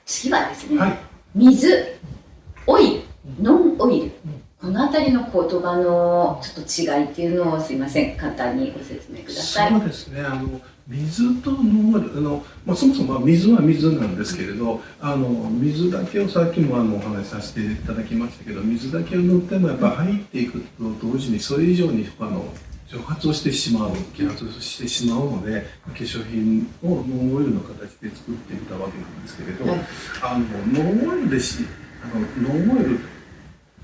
次はですね、はい、水、オイル、ノンオイル、この辺りの言葉のちょっと違いっていうのをすいません、簡単にご説明ください。そうですね。水とノンオイル、そもそも水は水なんですけれど、水だけをさっきもお話しさせていただきましたけど、水だけを塗ってもやっぱ入っていくと同時にそれ以上に蒸発をしてしまう、揮発してしまうので、化粧品をノンオイルの形で作っていたわけなんですけれど、はい、ノンオイルでノンオイル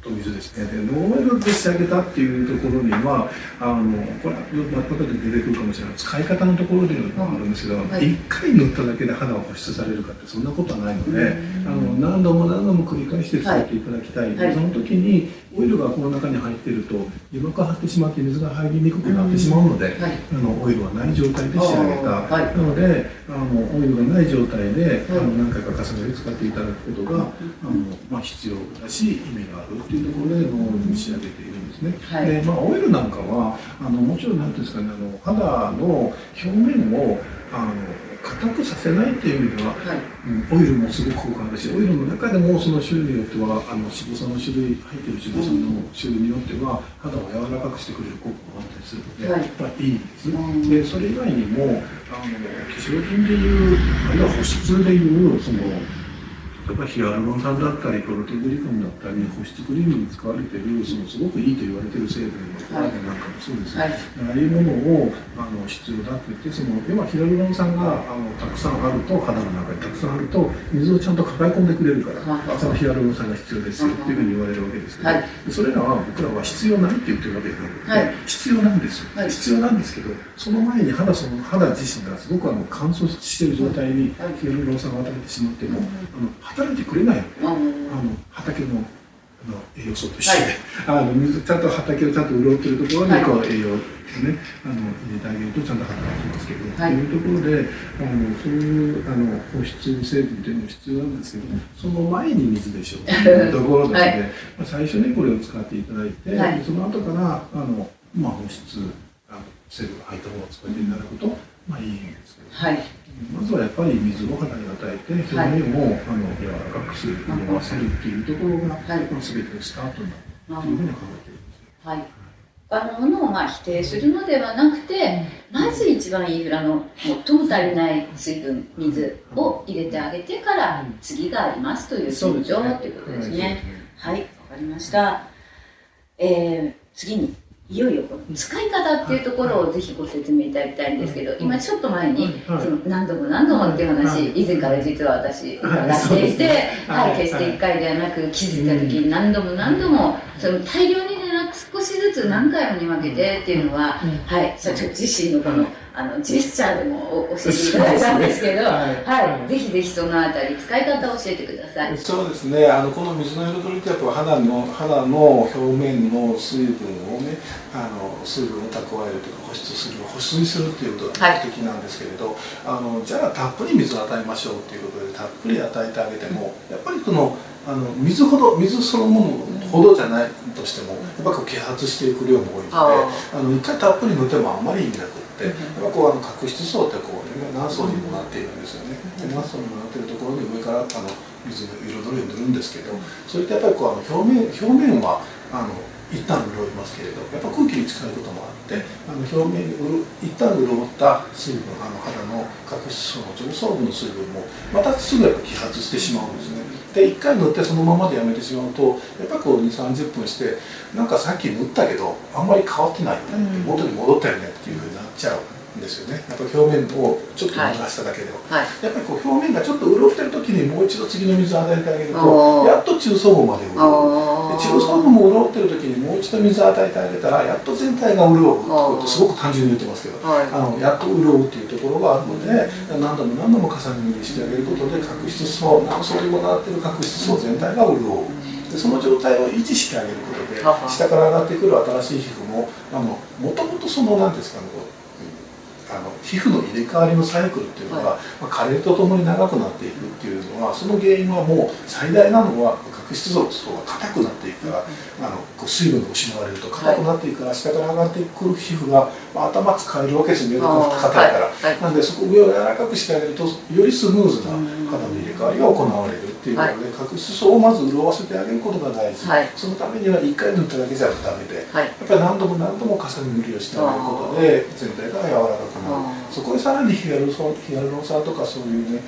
と水ですね。で、ノンオイルで仕上げたっていうところには、これは後で出てくるかもしれない使い方のところでもあるんですけど、1回塗っただけで肌が保湿されるかってそんなことはないので、何度も何度も繰り返して使っていただきたい。その時にオイルがこの中に入っていると油膜が張ってしまって水が入りにくくなってしまうので、オイルはない状態で仕上げた。なのでオイルがない状態で何回か重ねて使っていただくことが必要だし意味があるというところでノンオイルに仕上げているんですね。で、オイルなんかはもちろん何ていうんですかね、肌の表面を硬くさせないっていう意味では、オイルもすごく効果あるし、オイルの中でもその種類によっては脂肪酸の種類、入っている脂肪酸の種類によっては肌を柔らかくしてくれる効果があったりするので、いいんです。でそれ以外にも化粧品でいうあるいは保湿でいう例えばヒアルロン酸だったりプロテグリカムだったり保湿クリームに使われているすごくいいと言われている成分のコラーゲンなんかもそうです、ああいうものを必要だって言って要はヒアルロン酸がたくさんあると肌の中にたくさんあると水をちゃんと抱え込んでくれるからそのヒアルロン酸が必要ですよっていうふうに言われるわけですけど、それらは僕らは必要ないって言ってるわけではなくて、必要なんですよ、必要なんですけどその前に肌自身がすごく乾燥している状態にヒアルロン酸が与えてしまっても働いてくれないので、畑の栄養素と一緒で、水ちゃんと畑をちゃんと潤っているところに栄養をね入れてあげるとちゃんと働きますけど、というところでそういう保湿成分というのも必要なんですけど、その前に水でしょうというところなので、最初にこれを使っていただいて、その後から保湿成分が入ったものを使っていただくといいんですけど、まずはやっぱり水を肌に与えて表面を柔らかくする、潤わせるっていうところが全てのスタートになるというふうに考えているんです。他のものを否定するのではなくて、まず一番インフラの最も足りない水分、水を入れてあげてから次がありますという順序ということですね。はい、わかりました。次にいよいよこの使い方っていうところをぜひご説明いただきたいんですけど、今ちょっと前に何度も何度もっていう話、以前から実は私伺っていて、決して1回ではなく気づいた時に何度も何度も大量にでなく少しずつ何回もに分けてっていうのは、社長自身のこのジェスチャーでも教えていただいたんですけど、ぜひぜひそのあたり使い方を教えてください。そうですね。この水の彩りキャップは肌の表面の水分をね、水分を蓄えるというか保湿するっていうことが目的なんですけれど、じゃあたっぷり水を与えましょうということでたっぷり与えてあげてもやっぱり水そのものほどじゃないとしてもやっぱ揮発していく量も多いので、一回たっぷり塗ってもあんまり意味なくって、やっぱ角質層って何層にもなっているんですよね。何層にもなっているところに上から水の彩りを塗るんですけど、それってやっぱり表面は一旦潤いますけれど、やっぱ空気に近いこともあって表面に一旦潤った水分肌の角質層の上層部の水分もまたすぐやっぱ揮発してしまうんですね。で1回塗ってそのままでやめてしまうとやっぱり2、30分してなんかさっき塗ったけどあんまり変わってないよねって元に戻ったよねっていうふうになっちゃうんですよね。やっぱり表面をちょっと濡らしただけでは、やっぱり表面がちょっと潤ってる時にもう一度次の水を与えてあげるとやっと中層部まで潤う。中層部も潤ってる時にもう一度水を与えてあげたらやっと全体が潤うってすごく単純に言ってますけど、やっと潤うっていうところがあるので何度も何度も重ね塗りしてあげることで角質層何層にもなってる角質層全体が潤う。でその状態を維持してあげることで下から上がってくる新しい皮膚ももともと何ですかね皮膚の入れ替わりのサイクルっていうのが、加齢とともに長くなっていくっていうのは、その原因はもう最大なのは角質層が硬くなっていくから、こう水分が失われると硬くなっていくから、下から上がってくる皮膚が、頭使えるわけですよね、硬いから。なんでそこ上を柔らかくしてあげると、よりスムーズな肌の入れ替わりが行われるっていうことで、角質層をまず潤わせてあげることが大事。そのためには1回塗っただけじゃダメで、やっぱり何度も何度も重ね塗りをしてあげることで全体が柔らかくなる。そこにさらにヒアルロン酸とかそういうね、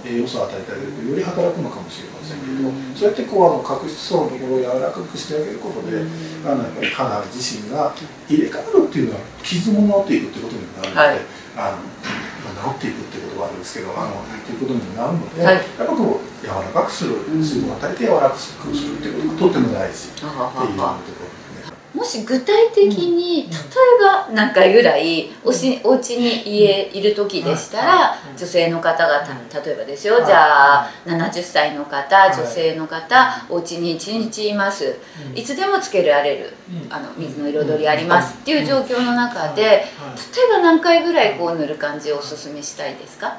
栄養素を与えてあげるとより働くのかもしれませんけど、そうやってこう角質層のところを柔らかくしてあげることで、やっぱり肌自身が入れ替わるっていうのは傷も治っていくっていうことになるので、治っていくっていうことがあるんですけど、っていうことになるので、やっぱこう柔らかくする、水分を与えて柔らかくするっていうことがとっても大事っていうところですね。もし具体的に、例えば何回ぐらいお家にいる時でしたら、女性の方が例えばですよ、じゃあ70歳の方、女性の方、お家に1日います、いつでもつけられる水の彩りありますっていう状況の中で、例えば何回ぐらいこう塗る感じをおすすめしたいですか？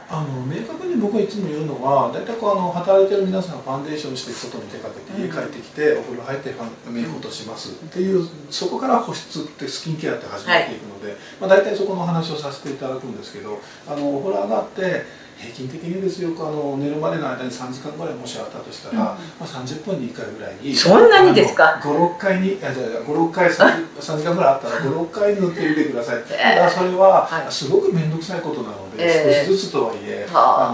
明確に僕はいつも言うのは、大体働いてる皆さんファンデーションして外に出かけて家帰ってきてお風呂入ってメイク落としますっていう、そこから保湿ってスキンケアって始まっていくので、大体そこの話をさせていただくんですけど、お風呂上がって平均的にですよ、寝るまでの間に3時間ぐらいもしあったとしたら、30分に1回ぐらいに、そんなにですか？5、6回に、5、6回3時間ぐらいあったら5、6回塗ってみてください。ただそれはすごく面倒くさいことなので、少しずつとはいえ、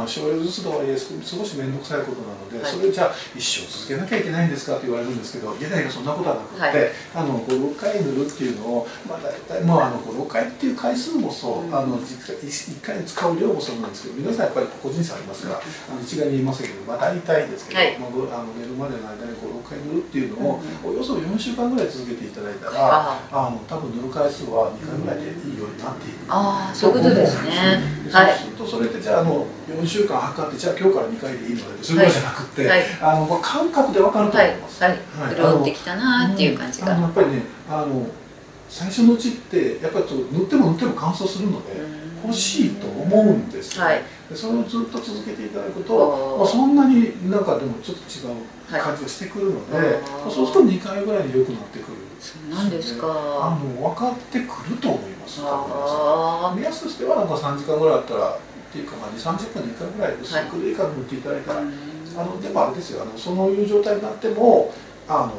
少量ずつとはいえ少し面倒くさいことなので、それをじゃあ一生続けなきゃいけないんですかって言われるんですけど、いやいやそんなことはなくて、5、6回塗るっていうのを、大体5、6回っていう回数もそう、1回に使う量もそうなんですけど、皆さんやっぱり個人差ありますから、一概に言いませんけど、大体ですけど、寝るまでの間に5、6回塗るっていうのを、およそ4週間ぐらい続けていただいたら、多分塗る回数は2回ぐらいでいいようになっていく。そういうことですね。そうすると、それってじゃあ4週間測って、じゃあ今日から2回でいいので、そういうことじゃなくて、感覚で分かると思います。潤ってきたなっていう感じが。やっぱりね、最初のうちってやっぱり塗っても乾燥するので欲しいと思うんですよ。でそれをずっと続けていただくと、そんなになんかでもちょっと違う感じがしてくるので、そうすると2回ぐらいで良くなってくる。なんですか。分かってくると思います。目安としてはなんか3時間ぐらいあったらっていうか、2、30分に1回ぐらい薄くでいいから塗っていただいたら、でもあれですよ、そういう状態になっても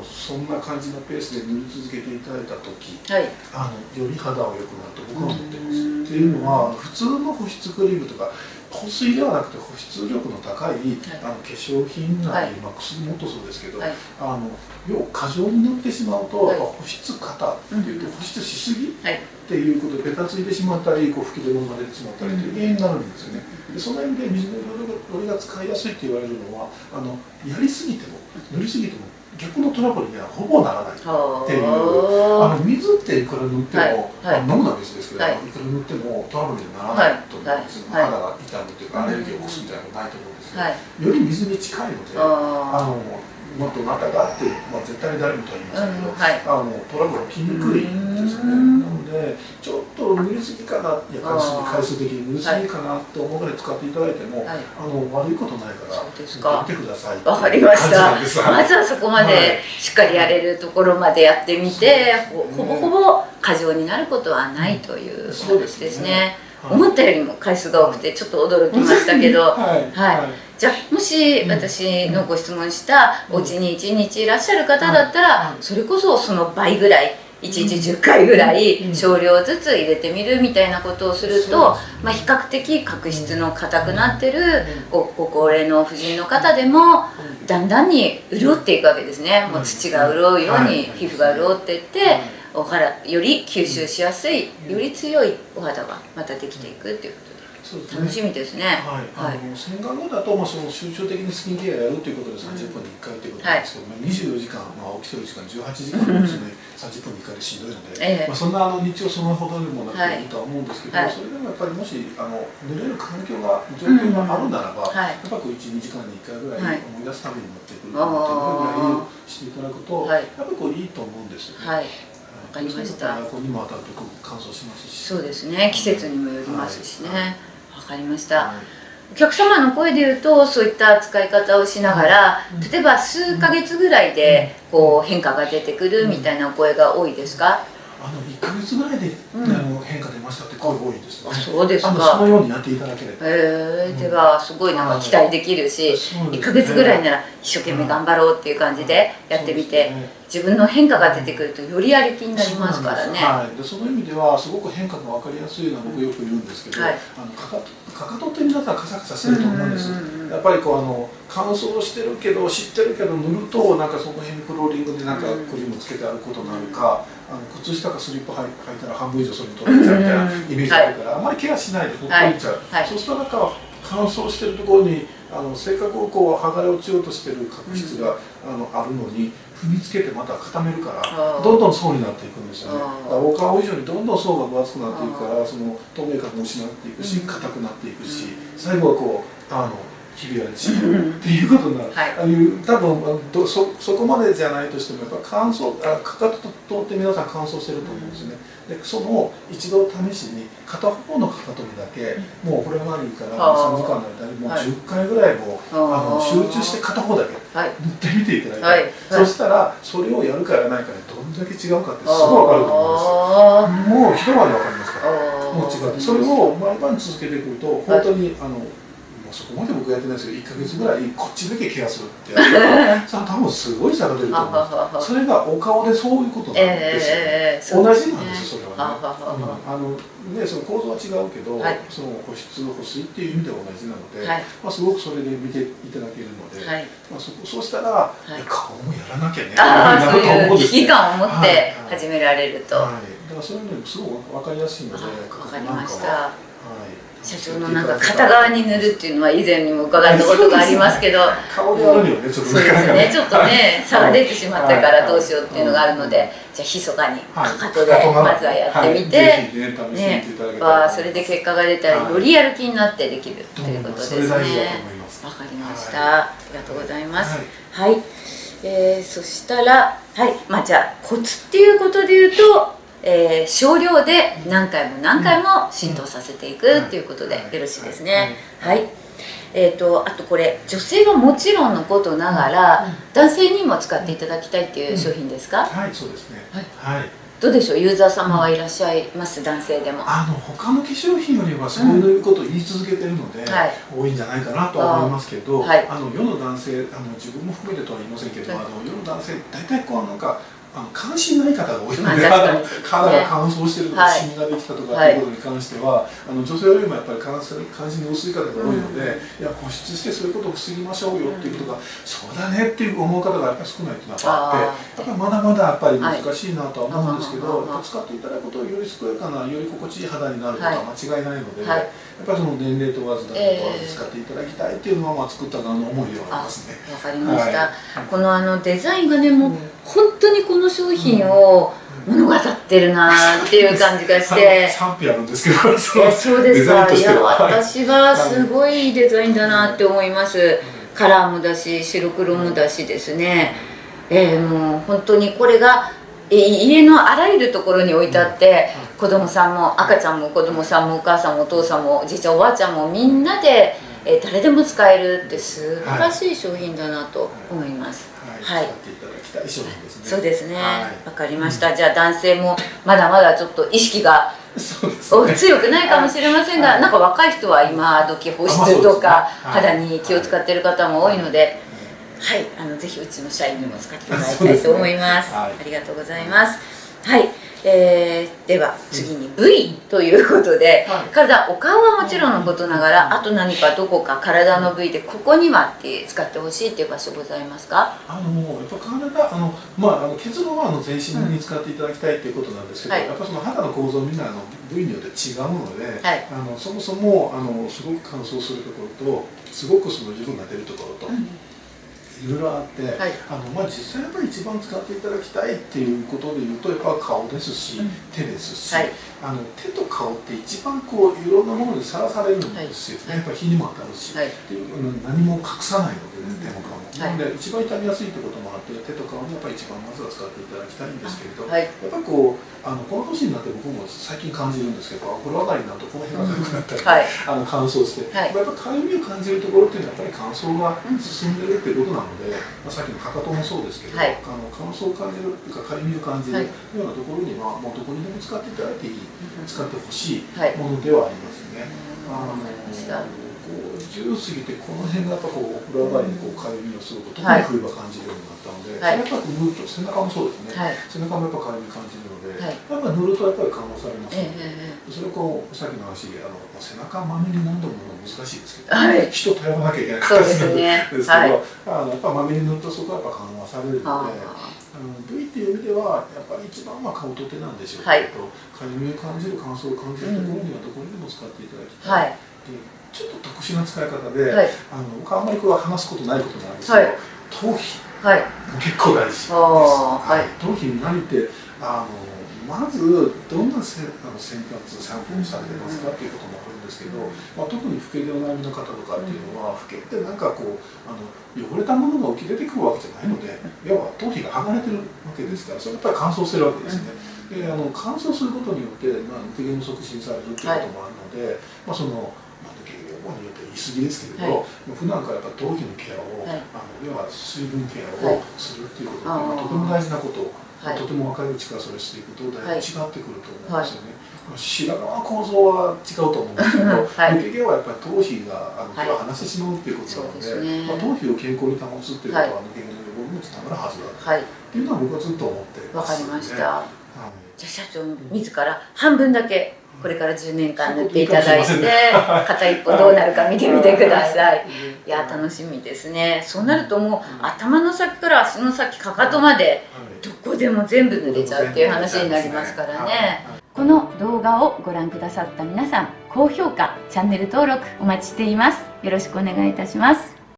そんな感じのペースで塗り続けていただいた時、より肌は良くなると僕は思ってます。っていうのは、普通の保湿クリームとか保水ではなくて保湿力の高い化粧品なり、薬もそうですけど、要は過剰に塗ってしまうと、保湿過多っていうと保湿しすぎっていうことでベタついてしまったり、吹き出物が出てしまったりという原因になるんですよね。でその意味で水の彩りが使いやすいって言われるのは、やりすぎても塗りすぎても逆のトラブルにはほぼならないっていう、水っていくら塗っても、飲むのは別ですけど、いくら塗ってもトラブルにならないと思うんですよ。肌が痛むというかアレルギーを起こすみたいなのはないと思うんですよ。より水に近いので、もっとなたがあって、絶対に誰もとは言いませんけど、トラブル起きにくいんですよね。なので、ちょっと塗りすぎかな、回数的に塗りすぎかなと思うぐらい使っていただいても、悪いことないから、やってください。わかりました。まずはそこまでしっかりやれるところまでやってみて、ほぼほぼ過剰になることはないという話ですね。思ったよりも回数が多くてちょっと驚きましたけど、じゃあもし私のご質問したお家に1日いらっしゃる方だったら、それこそその倍ぐらい1日10回ぐらい少量ずつ入れてみるみたいなことをすると、比較的角質の硬くなってるご高齢の婦人の方でもだんだんに潤っていくわけですね。もう土が潤うように皮膚が潤っていって、お肌より吸収しやすい、より強いお肌がまたできていくっていうことで。楽しみですね。洗顔後だとその集中的にスキンケアやるということで30分に1回ということなんですけど、24時間起きてる時間18時間のうちに30分に1回でしんどいので、そんな日中そのほどでもなくていいとは思うんですけど、それでもやっぱりもし塗れる環境が状況があるならば、やっぱり1、2時間に1回ぐらい思い出すために持ってくるっていうぐらいしていただくと、やっぱりいいと思うんですよね。かりました。エアコンにも当たると乾燥しますし。そうですね、季節にもよりますしね。わかりました。お客様の声で言うと、そういった使い方をしながら、例えば数ヶ月ぐらいでこう変化が出てくるみたいなお声が多いですか？1ヶ月ぐらいで、変化出ましたって声が多いですね。そうですか。そのようにやっていただければ。ではすごいなんか期待できるし、1ヶ月ぐらいなら一生懸命頑張ろうっていう感じでやってみて、自分の変化が出てくるとよりやる気になりますからね。でその意味ではすごく変化が分かりやすいのは僕よく言うんですけど、かかとって皆さんカサカサしてると思うんです。やっぱり乾燥してるけど知ってるけど塗るとなんかその辺にフローリングでなんかクリームつけてあることになるか、靴下かスリッパ履いたら半分以上それに取られちゃうみたいなイメージがあるから、あんまりケアしないでほっといちゃう。そうするとなんか乾燥してるところにせっかく剥がれ落ちようとしてる角質があるのに踏みつけてまた固めるからどんどん層になっていくんですよね。お顔以上にどんどん層が分厚くなっていくからその透明感も失っていくし硬くなっていくし最後はひび割れてしまうっていうことになる。多分そこまでじゃないとしてもやっぱかかとって皆さん乾燥してると思うんですよね。でその一度試しに片方のかかとにだけもうこれがいいから3時間の間にもう10回ぐらいも集中して片方だけ塗ってみていただいて、そしたらそれをやるかやらないかでどんだけ違うかってすごい分かると思うんですよ。もう一晩で分かりますから。もう違う。それを毎晩続けてくると本当にそこまで僕やってないですけど1ヶ月ぐらいこっちだけケアするってやったら多分すごい差が出ると思うんです。それがお顔でそういうことなんですよね。同じなんですよそれはね。その構造は違うけどその保湿保水っていう意味では同じなのですごくそれで見ていただけるのでそうしたら顔もやらなきゃねそういう危機感を持って始められると。だからそういうのすごく分かりやすいので。分かりました。社長のなんか片側に塗るっていうのは以前にも伺ったことがありますけど、顔でやるにはねちょっとそうですね、ちょっとね差が出てしまったからどうしようっていうのがあるので、じゃあ密かにかかとでまずはやってみて、それで結果が出たらよりやる気になってできるということですね。わかりました。ありがとうございます。はい。そしたらじゃあコツっていうことで言うと。少量で何回も何回も浸透させていくっていうことでよろしいですね。はい。あとこれ女性はもちろんのことながら男性にも使っていただきたいっていう商品ですか？はい、そうですね。はい。どうでしょう、ユーザー様はいらっしゃいます？男性でも他の化粧品よりはそういうことを言い続けてるので、多いんじゃないかなとは思いますけど、世の男性自分も含めてとは言いませんけど、世の男性大体なんか関心ない方が多いので、肌が乾燥してるとかシミができたとかっていうことに関しては女性よりもやっぱり関心の薄い方が多いので、いや保湿してそういうことを防ぎましょうよっていうことがそうだねっていう思う方がやっぱり少ないっていうのがあって、やっぱりまだまだやっぱり難しいなとは思うんですけど、使っていただくとより健やかなより心地いい肌になることは間違いないので、やっぱりその年齢問わずだと問わず使っていただきたいっていうのは作った側の思いではありますね。わかりました。このデザインがねもう本当にこの商品を物語ってるなっていう感じがして賛否あるんですけど、そうですか。いや私はすごいデザインだなって思います。カラーもだし白黒もだしですね、もう本当にこれが家のあらゆるところに置いてあって子供さんも赤ちゃんも子供さんもお母さんもお父さんもおじいちゃんおばあちゃんもみんなで誰でも使えるって素晴らしい商品だなと思います。はい。そうですね。わかりました。じゃあ男性もまだまだちょっと意識が強くないかもしれませんが、なんか若い人は今時保湿とか肌に気を使っている方も多いので、はい、ぜひうちの社員にも使ってもらいたいと思います。ありがとうございます。はい。では次に部位ということで、お顔はもちろんのことながらあと何かどこか体の部位でここにはって使ってほしいっていう場所ございますか？やっぱ体結論は全身に使っていただきたいということなんですけど、やっぱその肌の構造みんな部位によって違うので、そもそもすごく乾燥するところとすごくその油分が出るところと、いろいろあって、はい、実際やっぱり一番使っていただきたいっていうことでいうとやっぱ顔ですし、手ですし、はい、手と顔って一番こういろんなものにさらされるんですよね、やっぱり日にも当たるし、はい、何も隠さないので、ね、手も顔も。はい、なので一番痛みやすいってこともあって手と顔にやっぱり一番まずは使っていただきたいんですけれど、はい、やっぱりこの年になって僕も最近感じるんですけど、お風呂上がりになるとこの辺が痒くなったり、はい、乾燥して、はい、やっぱかゆみを感じるところっていうのはやっぱり乾燥が進んでるっていうことなので、さっきのかかともそうですけど、はい、乾燥を感じるっていうかかゆみを感じるようなところにはもうどこにでも使っていただいていい、使ってほしいものではありますね。10過ぎてこの辺がやっぱこうお風呂上がりにこうかゆみをすると特に冬は感じるようになったので、それやっぱり塗ると背中もそうですね、背中もやっぱかゆみ感じるので、やっぱ塗るとやっぱり緩和されますので、それをこうさっきの話背中まめに何度も塗るの難しいですけど、人頼まなきゃいけない形なんですけど、やっぱまめに塗るとそこはやっぱ緩和されるので。部位っていう意味ではやっぱり一番顔と手なんでしょうけど、かゆみを感じる乾燥を感じるところにはどこにでも使っていただきたい。ちょっと特殊な使い方で、僕はあんまり話すことないことなんですけど、頭皮結構大事です。頭皮に何ってまずどんな洗髪シャンプーにされてますかっていうこともあるんですけど、特に老けでお悩みの方とかっていうのは、老けってなんかこう汚れたものが浮き出てくるわけじゃないので、要は頭皮が剥がれてるわけですから、それやっぱり乾燥してるわけですね。で乾燥することによって抜け毛も促進されるっていうこともあるので、抜け毛によって言い過ぎですけれど、普段からやっぱ頭皮のケアを、要は水分ケアをするっていうことがとても大事なことを、とても若いうちからそれしていくとだいぶ違ってくると思うんですよね。白髪の構造は違うと思うんですけど、抜け毛はやっぱり頭皮が毛が離してしまうっていうことなので、頭皮を健康に保つっていうことは抜け毛の予防にもつながるはずだっていうのは僕はずっと思ってます。わかりました。じゃあ社長自ら半分だけこれから10年間塗っていただいて、片一歩どうなるか見てみてください。いや楽しみですね。そうなるともう頭の先から足の先かかとまでどこでも全部塗れちゃうっていう話になりますからね。この動画をご覧くださった皆さん、高評価、チャンネル登録お待ちしています。よろしくお願いいたします。